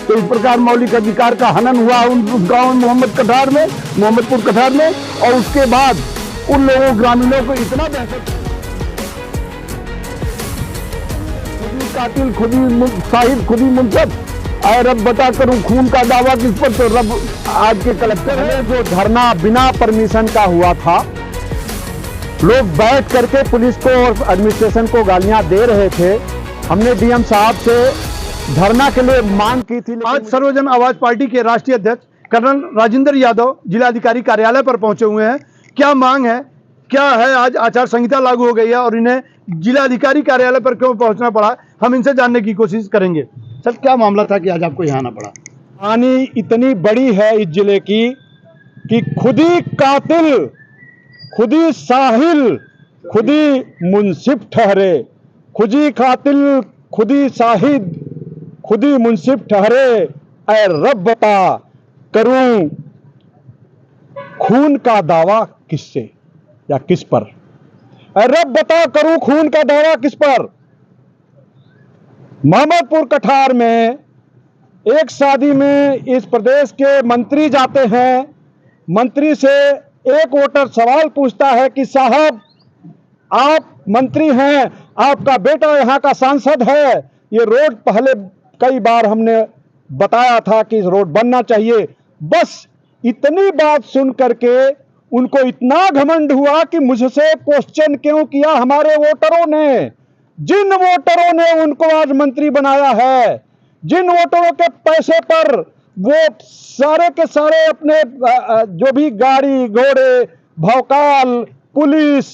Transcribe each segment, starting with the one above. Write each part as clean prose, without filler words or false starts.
तो इस प्रकार मौलिक अधिकार का हनन हुआ उस गांव मोहम्मदपुर कठार में, और उसके बाद उन लोगों ग्रामीणों को इतना दहशत, खुदी कातिल, खुदी साहिब, खुदी मुनसब, रब बता करूं खून का दावा किस पर, तो रब आज के कलेक्टर है। जो धरना बिना परमिशन का हुआ था, लोग बैठ करके पुलिस को और एडमिनिस्ट्रेशन को गालियां दे रहे थे। हमने डीएम साहब से धरना के लिए मांग की थी। आज सर्वजन आवाज पार्टी के राष्ट्रीय अध्यक्ष कर्नल राजेंद्र यादव जिलाधिकारी कार्यालय पर पहुंचे हुए हैं। क्या मांग है, क्या है? आज आचार संहिता लागू हो गई है और इन्हें जिलाधिकारी कार्यालय पर क्यों पहुंचना पड़ा, हम इनसे जानने की कोशिश करेंगे। सर, क्या मामला था कि आज आपको यहाँ आना पड़ा? हानि इतनी बड़ी है इस जिले की कि खुदी कातिल, खुदी साहिल, खुदी मुंसिफ ठहरे, खुदी कातिल, खुदी साहिद, खुदी मुंसिफ ठहरे, ऐ रब बता करूं खून का दावा किससे या किस पर, ऐ रब बता करूं खून का दावा किस पर। मोहम्मदपुर कठार में एक शादी में इस प्रदेश के मंत्री जाते हैं। मंत्री से एक वोटर सवाल पूछता है कि साहब, आप मंत्री हैं, आपका बेटा यहाँ का सांसद है, ये रोड पहले कई बार हमने बताया था कि इस रोड बनना चाहिए। बस इतनी बात सुन करके उनको इतना घमंड हुआ कि मुझसे क्वेश्चन क्यों किया हमारे वोटरों ने, जिन वोटरों ने उनको आज मंत्री बनाया है, जिन वोटरों के पैसे पर वो सारे के सारे अपने जो भी गाड़ी घोड़े भौकाल पुलिस,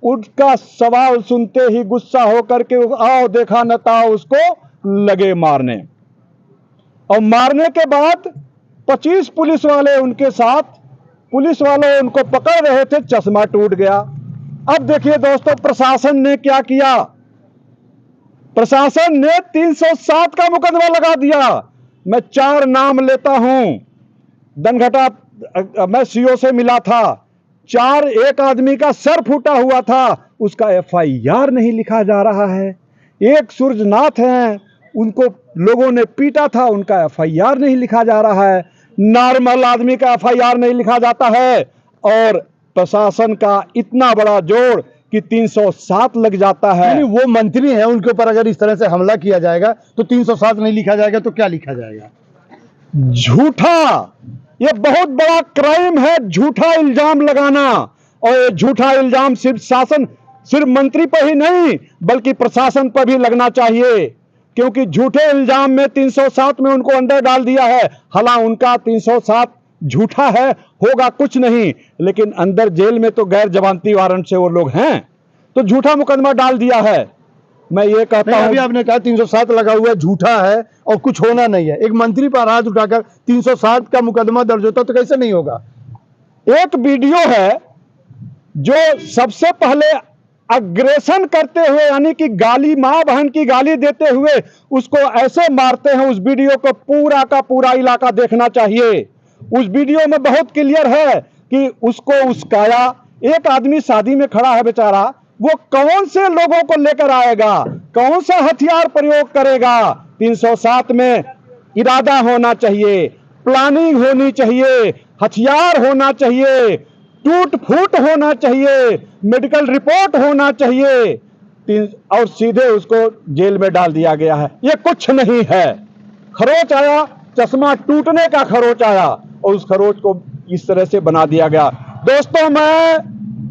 उनका सवाल सुनते ही गुस्सा होकर के आओ देखा न था उसको लगे मारने। और मारने के बाद 25 पुलिस वाले उनके साथ, पुलिस वाले उनको पकड़ रहे थे, चश्मा टूट गया। अब देखिए दोस्तों, प्रशासन ने क्या किया। प्रशासन ने 307 का मुकदमा लगा दिया। मैं 4 नाम लेता हूं। दनघटा मैं सीओ से मिला था, 4 एक आदमी का सर फूटा हुआ था, उसका एफआईआर नहीं लिखा जा रहा है। एक सूरजनाथ हैं, उनको लोगों ने पीटा था, उनका एफआईआर नहीं लिखा जा रहा है। नॉर्मल आदमी का एफआईआर नहीं लिखा जाता है, और प्रशासन का इतना बड़ा जोड़ कि 307 लग जाता है। वो मंत्री हैं, उनके ऊपर अगर इस तरह से हमला किया जाएगा तो 307 नहीं लिखा जाएगा तो क्या लिखा जाएगा? झूठा, ये बहुत बड़ा क्राइम है, झूठा इल्जाम लगाना। और ये झूठा इल्जाम सिर्फ मंत्री पर ही नहीं बल्कि प्रशासन पर भी लगना चाहिए, क्योंकि झूठे इल्जाम में 307 में उनको अंदर डाल दिया है। हालांकि उनका 307 झूठा है, होगा कुछ नहीं, लेकिन अंदर जेल में तो गैर जमानती वारंट से वो लोग हैं, तो झूठा मुकदमा डाल दिया है। मैं ये कहता हूं, अभी आपने कहा 307 लगा हुआ है, झूठा है और कुछ होना नहीं है। एक मंत्री पर हाथ उठाकर 307 का मुकदमा दर्ज होता तो कैसे नहीं होगा? एक वीडियो है जो सबसे पहले अग्रेशन करते हुए, यानी कि गाली, मां बहन की गाली देते हुए उसको ऐसे मारते हैं। उस वीडियो को पूरा का पूरा इलाका देखना चाहिए। उस वीडियो में बहुत क्लियर है कि उसको उसकाया। एक आदमी शादी में खड़ा है बेचारा, वो कौन से लोगों को लेकर आएगा, कौन सा हथियार प्रयोग करेगा? 307 में इरादा होना चाहिए, प्लानिंग होनी चाहिए, हथियार होना चाहिए, टूट फूट होना चाहिए, मेडिकल रिपोर्ट होना चाहिए, और सीधे उसको जेल में डाल दिया गया है। ये कुछ नहीं है। खरोच आया, चश्मा टूटने का खरोच आया, और उस खरोच को इस तरह से बना दिया गया। दोस्तों, मैं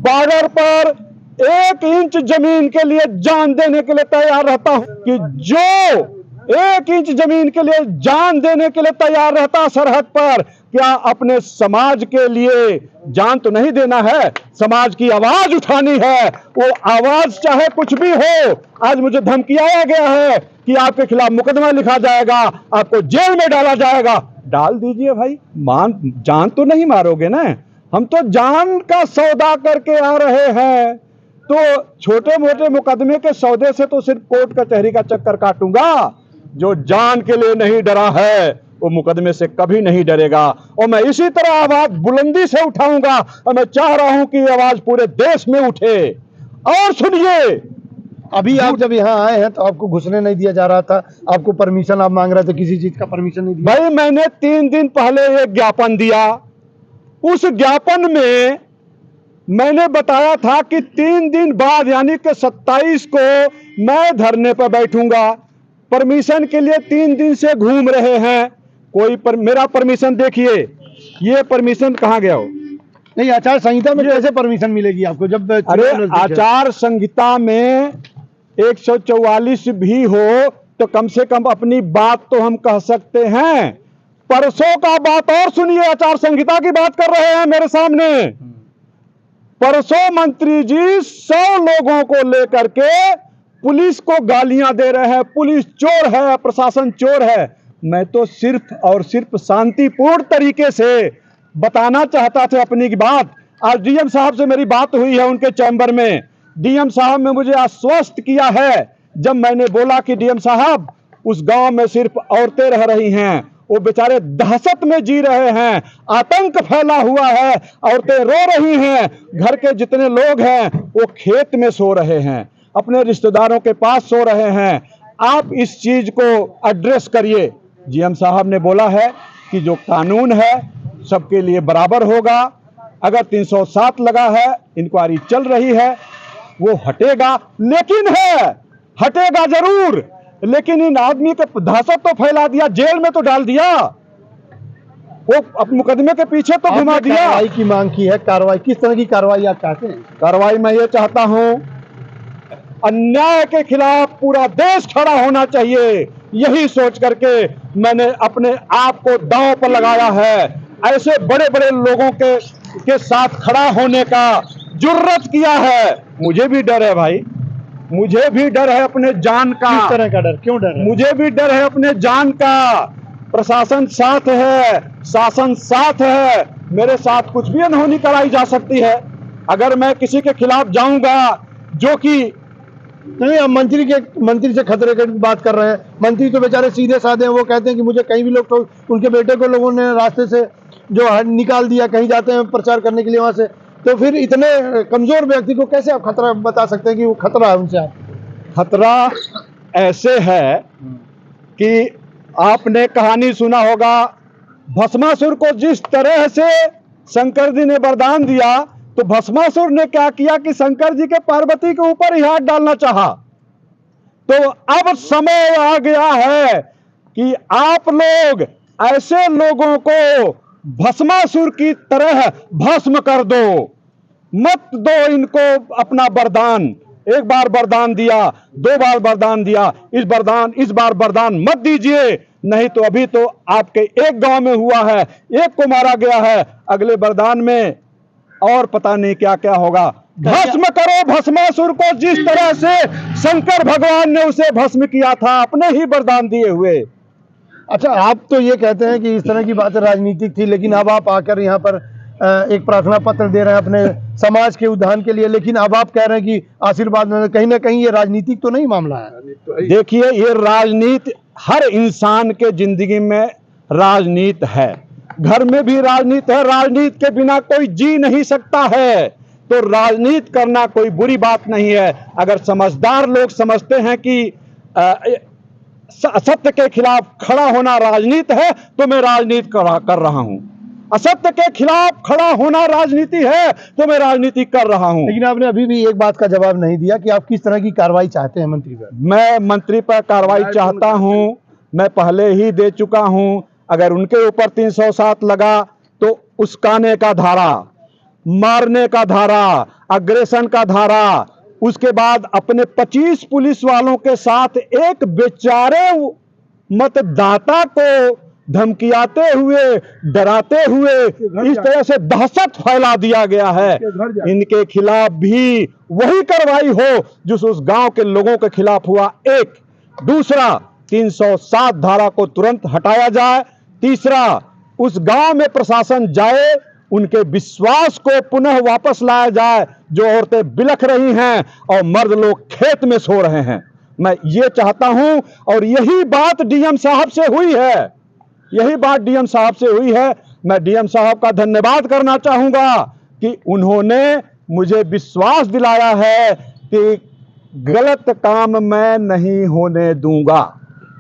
बॉर्डर पर 1 इंच जमीन के लिए जान देने के लिए तैयार रहता हूं कि जो 1 इंच जमीन के लिए जान देने के लिए तैयार रहता सरहद पर, क्या अपने समाज के लिए जान तो नहीं देना है, समाज की आवाज उठानी है। वो आवाज चाहे कुछ भी हो। आज मुझे धमकियाया गया है कि आपके खिलाफ मुकदमा लिखा जाएगा, आपको जेल में डाला जाएगा। डाल दीजिए भाई, जान तो नहीं मारोगे ना। हम तो जान का सौदा करके आ रहे हैं, तो छोटे मोटे मुकदमे के सौदे से तो सिर्फ कोर्ट कचहरी का चक्कर काटूंगा। जो जान के लिए नहीं डरा है वो मुकदमे से कभी नहीं डरेगा। और मैं इसी तरह आवाज बुलंदी से उठाऊंगा, और मैं चाह रहा हूं कि आवाज पूरे देश में उठे। और सुनिए, अभी आप जब यहाँ आए हैं तो आपको घुसने नहीं दिया जा रहा था, आपको परमिशन आप मांग रहे थे, किसी चीज का परमिशन नहीं दिया? भाई मैंने 3 दिन पहले एक ज्ञापन दिया। उस ज्ञापन में मैंने बताया था कि 3 दिन बाद यानी कि 27 को मैं धरने पर बैठूंगा। परमिशन के लिए 3 दिन से घूम रहे हैं, मेरा परमिशन देखिए, ये परमिशन कहाँ गया हो? नहीं, आचार संहिता में कैसे परमिशन मिलेगी आपको जब? अरे आचार संहिता में 144 भी हो तो कम से कम अपनी बात तो हम कह सकते हैं। परसों का बात और सुनिए, आचार संहिता की बात कर रहे हैं मेरे सामने। परसों मंत्री जी 100 लोगों को लेकर के पुलिस को गालियां दे रहे हैं, पुलिस चोर है, प्रशासन चोर है। मैं तो सिर्फ और सिर्फ शांतिपूर्ण तरीके से बताना चाहता था अपनी की बात। आज डीएम साहब से मेरी बात हुई है उनके चैम्बर में। डीएम साहब ने मुझे आश्वस्त किया है, जब मैंने बोला कि डीएम साहब उस गांव में सिर्फ औरतें रह रही हैं, वो बेचारे दहशत में जी रहे हैं, आतंक फैला हुआ है, औरतें रो रही हैं, घर के जितने लोग हैं वो खेत में सो रहे हैं, अपने रिश्तेदारों के पास सो रहे हैं, आप इस चीज को एड्रेस करिए। डीएम साहब ने बोला है कि जो कानून है सबके लिए बराबर होगा। अगर 307 लगा है, इंक्वायरी चल रही है, वो हटेगा, लेकिन हटेगा जरूर, लेकिन इन आदमी के दहशत तो फैला दिया, जेल में तो डाल दिया, वो मुकदमे के पीछे तो घुमा दिया। कार्रवाई की मांग की है, कार्रवाई किस तरह की कार्रवाई आप चाहते हैं? कार्रवाई मैं ये चाहता हूं, अन्याय के खिलाफ पूरा देश खड़ा होना चाहिए, यही सोच करके मैंने अपने आप को दांव पर लगाया है। ऐसे बड़े बड़े लोगों के साथ खड़ा होने का जुर्रत किया है। मुझे भी डर है भाई, मुझे भी डर है अपने जान का। किस तरह का डर, क्यों डर है? मुझे भी डर है अपने जान का। प्रशासन साथ है, शासन साथ है, मेरे साथ कुछ भी अनहोनी कराई जा सकती है। अगर मैं किसी के खिलाफ जाऊंगा जो कि नहीं, हम मंत्री से खतरे की बात कर रहे हैं। मंत्री तो बेचारे सीधे साधे हैं, वो कहते हैं कि मुझे कहीं भी लोग, तो उनके बेटे को लोगों ने रास्ते से जो निकाल दिया, कहीं जाते हैं प्रचार करने के लिए वहां से, तो फिर इतने कमजोर व्यक्ति को कैसे आप खतरा बता सकते हैं कि वो खतरा है उनसे? आप खतरा ऐसे है कि आपने कहानी सुना होगा, भस्मासुर को जिस तरह से शंकर जी ने वरदान दिया, तो भस्मासुर ने क्या किया कि शंकर जी के पार्वती के ऊपर ही हाथ डालना चाहा। तो अब समय आ गया है कि आप लोग ऐसे लोगों को भस्मासुर की तरह भस्म कर दो, मत दो इनको अपना वरदान। एक बार वरदान दिया, 2 बार वरदान दिया, इस बार वरदान मत दीजिए, नहीं तो अभी तो आपके एक गांव में हुआ है, एक को मारा गया है, अगले वरदान में और पता नहीं क्या क्या होगा। भस्म करो भस्मासुर को, जिस तरह से शंकर भगवान ने उसे भस्म किया था अपने ही वरदान दिए हुए। अच्छा, आप तो ये कहते हैं कि इस तरह की बातें राजनीतिक थी, लेकिन अब आप आकर यहाँ पर एक प्रार्थना पत्र दे रहे हैं अपने समाज के उद्धार के लिए, लेकिन अब आप कह रहे हैं कि आशीर्वाद में, कहीं ना कहीं ये राजनीतिक तो नहीं मामला है? देखिए, ये राजनीति हर इंसान के जिंदगी में राजनीति है, घर में भी राजनीति है, राजनीति के बिना कोई जी नहीं सकता है, तो राजनीति करना कोई बुरी बात नहीं है। अगर समझदार लोग समझते हैं कि असत्य के खिलाफ खड़ा होना राजनीति है, तो मैं राजनीति कर रहा हूं। असत्य के खिलाफ खड़ा होना राजनीति है, तो मैं राजनीति कर रहा हूं। लेकिन आपने अभी भी एक बात का जवाब नहीं दिया कि आप किस तरह की कार्रवाई चाहते हैं मंत्री पर। मैं मंत्री पर कार्रवाई चाहता हूं, मैं पहले ही दे चुका हूं। अगर उनके ऊपर 307 लगा तो उस्काने का धारा, मारने का धारा, अग्रेशन का धारा, उसके बाद अपने 25 पुलिस वालों के साथ एक बेचारे मतदाता को धमकियाते हुए, डराते हुए इस तरह से दहशत फैला दिया गया है। इनके खिलाफ भी वही कार्रवाई हो जो उस गांव के लोगों के खिलाफ हुआ। एक, दूसरा 307 धारा को तुरंत हटाया जाए। तीसरा, उस गांव में प्रशासन जाए, उनके विश्वास को पुनः वापस लाया जाए। जो औरतें बिलख रही हैं और मर्द लोग खेत में सो रहे हैं, मैं ये चाहता हूं, और यही बात डीएम साहब से हुई है, यही बात डीएम साहब से हुई है। मैं डीएम साहब का धन्यवाद करना चाहूंगा कि उन्होंने मुझे विश्वास दिलाया है कि गलत काम मैं नहीं होने दूंगा।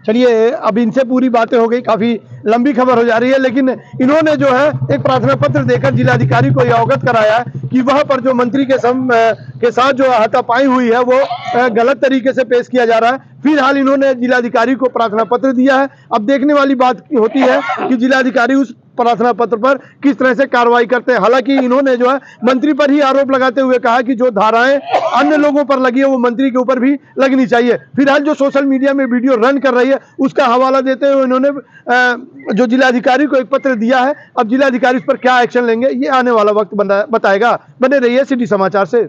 चलिए, अब इनसे पूरी बातें हो गई, काफी लंबी खबर हो जा रही है, लेकिन इन्होंने जो है एक प्रार्थना पत्र देकर जिलाधिकारी को यह अवगत कराया कि वहां पर जो मंत्री के साथ जो हाथापाई हुई है वो गलत तरीके से पेश किया जा रहा है। फिलहाल इन्होंने जिलाधिकारी को प्रार्थना पत्र दिया है। अब देखने वाली बात होती है कि जिलाधिकारी उस प्रार्थना पत्र पर किस तरह से कार्रवाई करते हैं। हालांकि इन्होंने जो है मंत्री पर ही आरोप लगाते हुए कहा कि जो धाराएं अन्य लोगों पर लगी है वो मंत्री के ऊपर भी लगनी चाहिए। फिलहाल जो सोशल मीडिया में वीडियो रन कर रही है उसका हवाला देते हुए इन्होंने जो जिलाधिकारी को एक पत्र दिया है। अब जिलाधिकारी इस पर क्या एक्शन लेंगे ये आने वाला वक्त बताएगा। बने रहिए सिटी समाचार से।